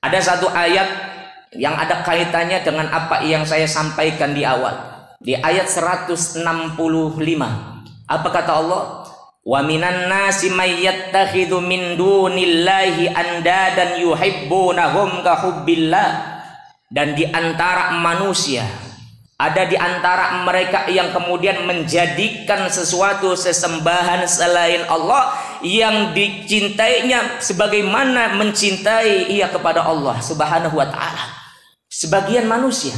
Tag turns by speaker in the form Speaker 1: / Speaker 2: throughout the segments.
Speaker 1: Ada satu ayat yang ada kaitannya dengan apa yang saya sampaikan di awal. Di ayat 165. Apa kata Allah? Wa minan nasi may yattakhidhu min dunillahi andadan yuhibbunahum ka hubbillah. Dan di antara manusia, ada di antara mereka yang kemudian menjadikan sesuatu sesembahan selain Allah yang dicintainya sebagaimana mencintai ia kepada Allah Subhanahu wa taala. Sebagian manusia,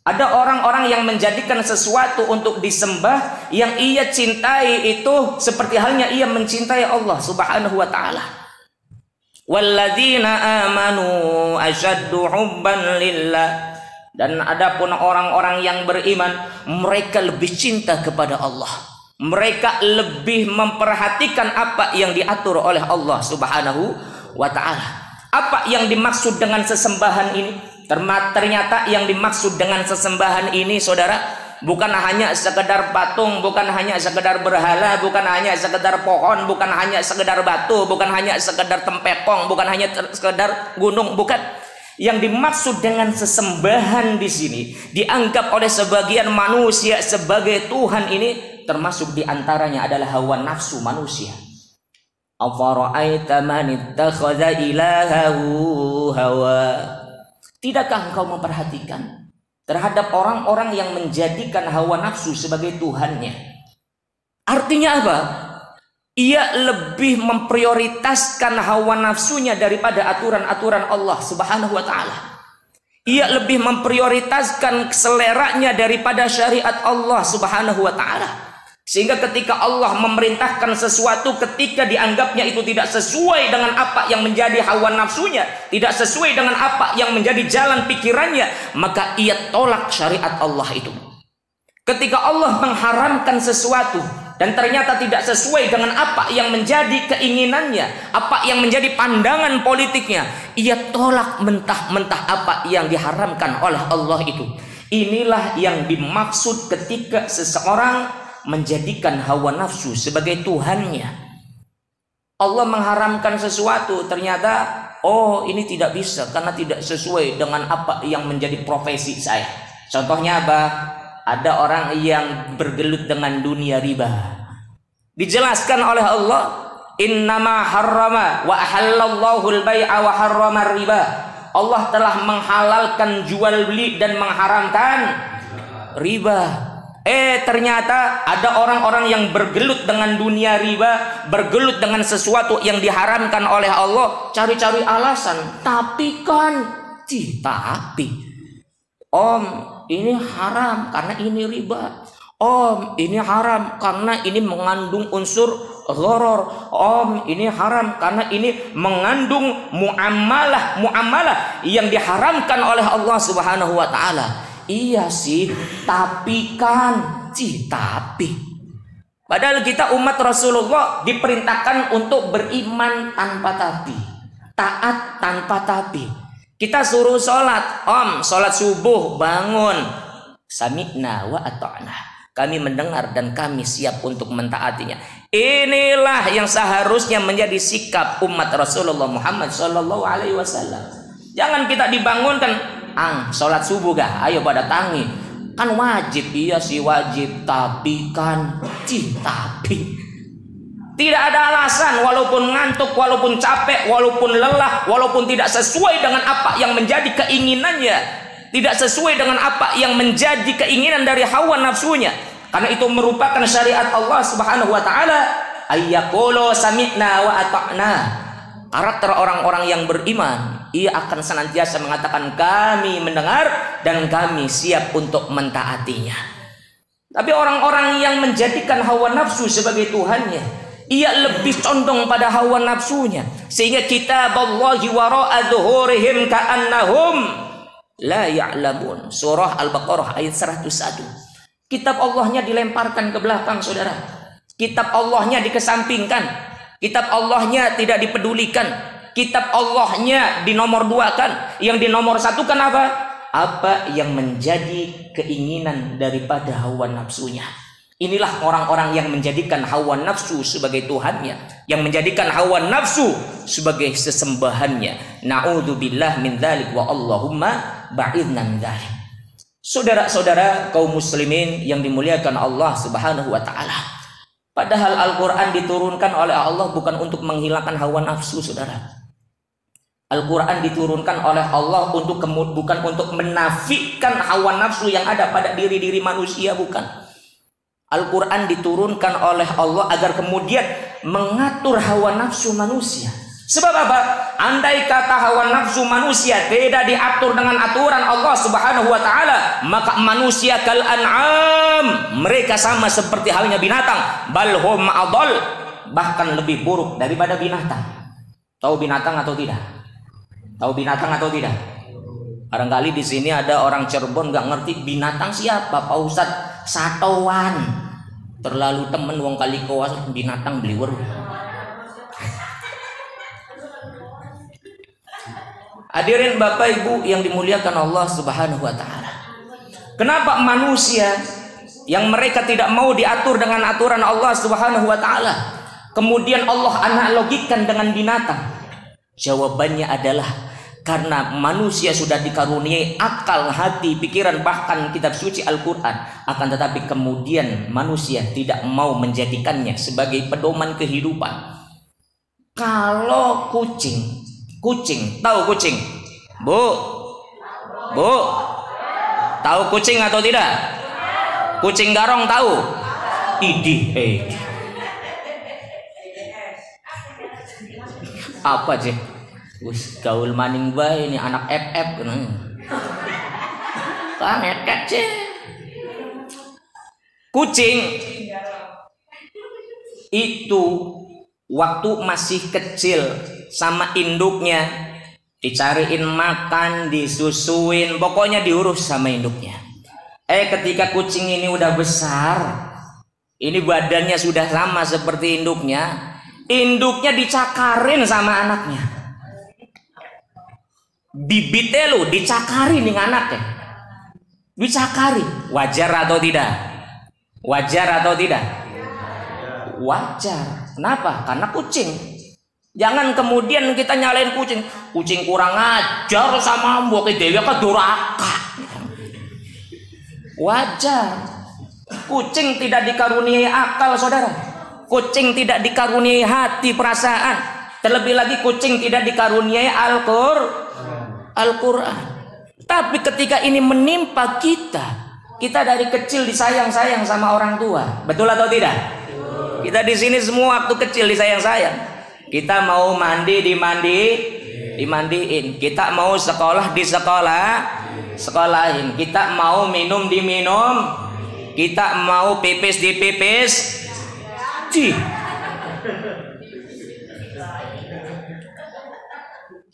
Speaker 1: ada orang-orang yang menjadikan sesuatu untuk disembah yang ia cintai itu seperti halnya ia mencintai Allah Subhanahu wa taala. Walladzina amanu asyaddu hubban lillah. Dan adapun orang-orang yang beriman, mereka lebih cinta kepada Allah. Mereka lebih memperhatikan apa yang diatur oleh Allah Subhanahu wa taala. Apa yang dimaksud dengan sesembahan ini? Ternyata yang dimaksud dengan sesembahan ini, saudara, bukan hanya sekedar patung, bukan hanya sekedar berhala, bukan hanya sekedar pohon, bukan hanya sekedar batu, bukan hanya sekedar tempekong, bukan hanya sekedar gunung, bukan. Yang dimaksud dengan sesembahan di sini dianggap oleh sebagian manusia sebagai Tuhan ini, termasuk diantaranya adalah hawa nafsu manusia. Afara'aita man ittakhadha ilahahu hawa. Tidakkah engkau memperhatikan terhadap orang-orang yang menjadikan hawa nafsu sebagai Tuhannya? Artinya apa? Ia lebih memprioritaskan hawa nafsunya daripada aturan-aturan Allah Subhanahu wa taala. Ia lebih memprioritaskan seleranya daripada syariat Allah Subhanahu wa taala. Sehingga ketika Allah memerintahkan sesuatu, ketika dianggapnya itu tidak sesuai dengan apa yang menjadi hawa nafsunya, tidak sesuai dengan apa yang menjadi jalan pikirannya, maka ia tolak syariat Allah itu. Ketika Allah mengharamkan sesuatu dan ternyata tidak sesuai dengan apa yang menjadi keinginannya, apa yang menjadi pandangan politiknya, ia tolak mentah-mentah apa yang diharamkan oleh Allah itu. Inilah yang dimaksud ketika seseorang menjadikan hawa nafsu sebagai Tuhannya. Allah mengharamkan sesuatu, ternyata oh ini tidak bisa karena tidak sesuai dengan apa yang menjadi profesi saya. Contohnya apa? Ada orang yang bergelut dengan dunia riba. Dijelaskan oleh Allah, innama harrama wa ahallallahu al-bai'a wa harrama riba. Allah telah menghalalkan jual beli dan mengharamkan riba. Ternyata ada orang-orang yang bergelut dengan dunia riba, bergelut dengan sesuatu yang diharamkan oleh Allah, cari-cari alasan. Tapi Om, ini haram karena ini riba. Om, ini haram karena ini mengandung unsur gharar. Om, ini haram karena ini mengandung muamalah yang diharamkan oleh Allah Subhanahu wa taala. Iya sih, tapi. Padahal kita umat Rasulullah diperintahkan untuk beriman tanpa tapi, taat tanpa tapi. Kita suruh sholat, Om, sholat subuh, bangun, sami'na wa ata'na, kami mendengar dan kami siap untuk mentaatinya. Inilah yang seharusnya menjadi sikap umat Rasulullah Muhammad Sallallahu Alaihi Wasallam. Jangan kita dibangunkan, sholat subuh gak? Ayo pada tangi. Kan wajib, iya sih wajib, tapi tidak ada alasan, walaupun ngantuk, walaupun capek, walaupun lelah, walaupun tidak sesuai dengan apa yang menjadi keinginannya, tidak sesuai dengan apa yang menjadi keinginan dari hawa nafsunya, karena itu merupakan syariat Allah Subhanahu wa taala, ayyaqulu sami'na wa ata'na. Karakter orang-orang yang beriman, ia akan senantiasa mengatakan kami mendengar dan kami siap untuk mentaatinya. Tapi orang-orang yang menjadikan hawa nafsu sebagai Tuhannya, ia lebih condong pada hawa nafsunya, sehingga kitaballahi wara'a dhuhurihim ka'annahum la ya'lamun. Surah Al-Baqarah ayat 101. Kitab Allahnya dilemparkan ke belakang, saudara. Kitab Allahnya dikesampingkan. Kitab Allahnya tidak dipedulikan. Kitab Allahnya dinomorduakan. Yang dinomorsatukan apa? Apa yang menjadi keinginan daripada hawa nafsunya. Inilah orang-orang yang menjadikan hawa nafsu sebagai Tuhannya, yang menjadikan hawa nafsu sebagai sesembahannya. Na'udzubillah min dzalik wa Allahumma ba'idna min dzalik. Saudara-saudara kaum muslimin yang dimuliakan Allah Subhanahu wa taala. Padahal Al-Qur'an diturunkan oleh Allah bukan untuk menghilangkan hawa nafsu, Saudara. Al-Quran diturunkan oleh Allah bukan untuk menafikan hawa nafsu yang ada pada diri-diri manusia, bukan. Al-Quran diturunkan oleh Allah agar kemudian mengatur hawa nafsu manusia. Sebab apa? Andai kata hawa nafsu manusia tidak diatur dengan aturan Allah Subhanahu wa taala, maka manusia kal an'am, mereka sama seperti halnya binatang, bal hum adall, bahkan lebih buruk daripada binatang. Tahu binatang atau tidak? Tahu binatang atau tidak? Barangkali di sini ada orang Cirebon nggak ngerti binatang siapa, Pak Ustadz. Satowan. Terlalu temen wong kali kawas binatang beliwer. Hadirin Bapak Ibu yang dimuliakan Allah Subhanahu wa taala. Kenapa manusia yang mereka tidak mau diatur dengan aturan Allah Subhanahu wa taala, kemudian Allah analogikan dengan binatang? Jawabannya adalah karena manusia sudah dikaruniai akal, hati, pikiran, bahkan kitab suci Al-Quran. Akan tetapi kemudian manusia tidak mau menjadikannya sebagai pedoman kehidupan. Kalau kucing, tahu kucing? Bu, tahu kucing atau tidak? Kucing garong tahu? Idih, apa sih? Wis gaul maning bae ini anak FF kan FF sih. Kucing itu waktu masih kecil sama induknya dicariin makan, disusuin, pokoknya diurus sama induknya. Ketika kucing ini udah besar, ini badannya sudah sama seperti induknya dicakarin sama anaknya. Bibitnya lo dicakari nih anaknya, dicakari. Wajar atau tidak? Wajar atau tidak? Wajar. Kenapa? Karena kucing. Jangan kemudian kita nyalain kucing. Kucing kurang ajar sama mbok dewe ka duraka. Wajar. Kucing tidak dikaruniai akal, saudara. Kucing tidak dikaruniai hati, perasaan. Terlebih lagi kucing tidak dikaruniai Al-Quran. Tapi ketika ini menimpa kita dari kecil disayang-sayang sama orang tua. Betul atau tidak? Kita di sini semua waktu kecil disayang-sayang. Kita mau mandi dimandiin. Kita mau sekolah sekolahin. Kita mau minum diminum. Kita mau pipis dipipis.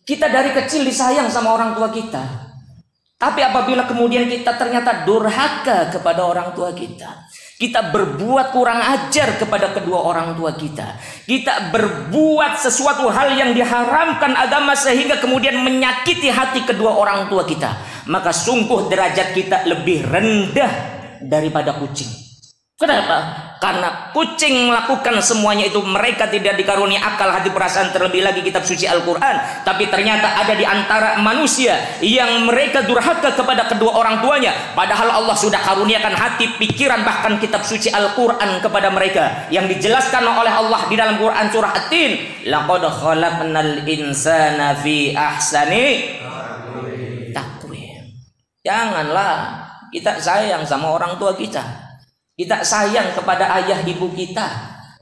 Speaker 1: Kita dari kecil disayang sama orang tua kita. Tapi apabila kemudian kita ternyata durhaka kepada orang tua kita, kita berbuat kurang ajar kepada kedua orang tua kita, kita berbuat sesuatu hal yang diharamkan agama sehingga kemudian menyakiti hati kedua orang tua kita, maka sungguh derajat kita lebih rendah daripada kucing. Kenapa? Karena kucing melakukan semuanya itu, mereka tidak dikaruniai akal, hati, perasaan, terlebih lagi kitab suci Al-Quran. Tapi ternyata ada di antara manusia yang mereka durhaka kepada kedua orang tuanya, padahal Allah sudah karuniakan hati, pikiran, bahkan kitab suci Al-Quran kepada mereka, yang dijelaskan oleh Allah di dalam Quran surah At-Tin, laqad khalaqnal insana fi ahsani taqwim. Janganlah kita sayang sama orang tua kita. Kita sayang kepada ayah ibu kita,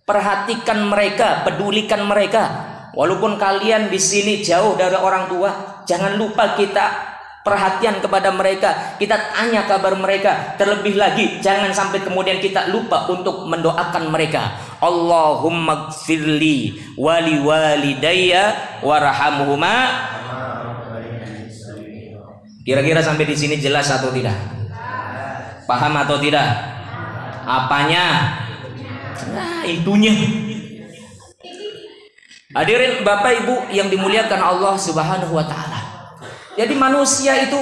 Speaker 1: perhatikan mereka, pedulikan mereka. Walaupun kalian di sini jauh dari orang tua, jangan lupa kita perhatian kepada mereka, kita tanya kabar mereka. Terlebih lagi, jangan sampai kemudian kita lupa untuk mendoakan mereka. Allahumma gfirli wali walidayya warhamhuma. Kira-kira sampai di sini jelas atau tidak? Paham atau tidak? Apanya? Nah, itunya. Hadirin Bapak Ibu yang dimuliakan Allah Subhanahu wa taala. Jadi manusia itu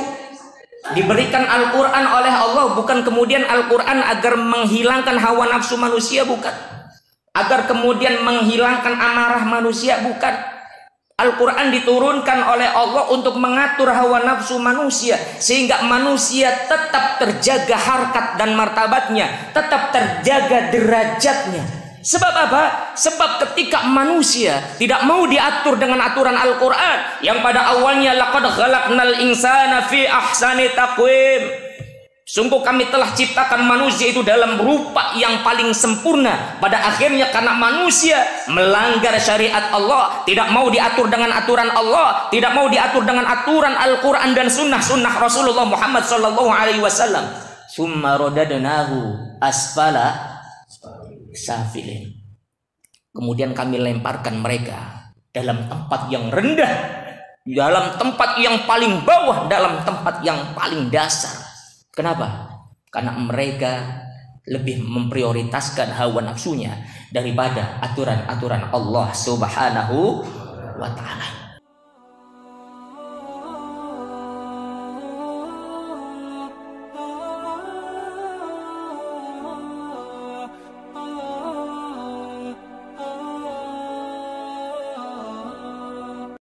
Speaker 1: Diberikan Al-Quran oleh Allah bukan kemudian Al-Quran agar menghilangkan hawa nafsu manusia, bukan. Agar kemudian menghilangkan amarah manusia, bukan. Al-Quran diturunkan oleh Allah untuk mengatur hawa nafsu manusia, sehingga manusia tetap terjaga harkat dan martabatnya, tetap terjaga derajatnya. Sebab apa? Sebab ketika manusia tidak mau diatur dengan aturan Al-Quran yang pada awalnya laqad khalaqnal insana fi ahsani taqwim, sungguh kami telah ciptakan manusia itu dalam rupa yang paling sempurna. Pada akhirnya karena manusia melanggar syariat Allah, tidak mau diatur dengan aturan Allah, tidak mau diatur dengan aturan Al-Quran dan sunnah Rasulullah Muhammad SAW, summa radadnahu asfala safilin, kemudian kami lemparkan mereka dalam tempat yang rendah, dalam tempat yang paling bawah, dalam tempat yang paling dasar. Kenapa? Karena mereka lebih memprioritaskan hawa nafsunya daripada aturan-aturan Allah Subhanahu wa ta'ala.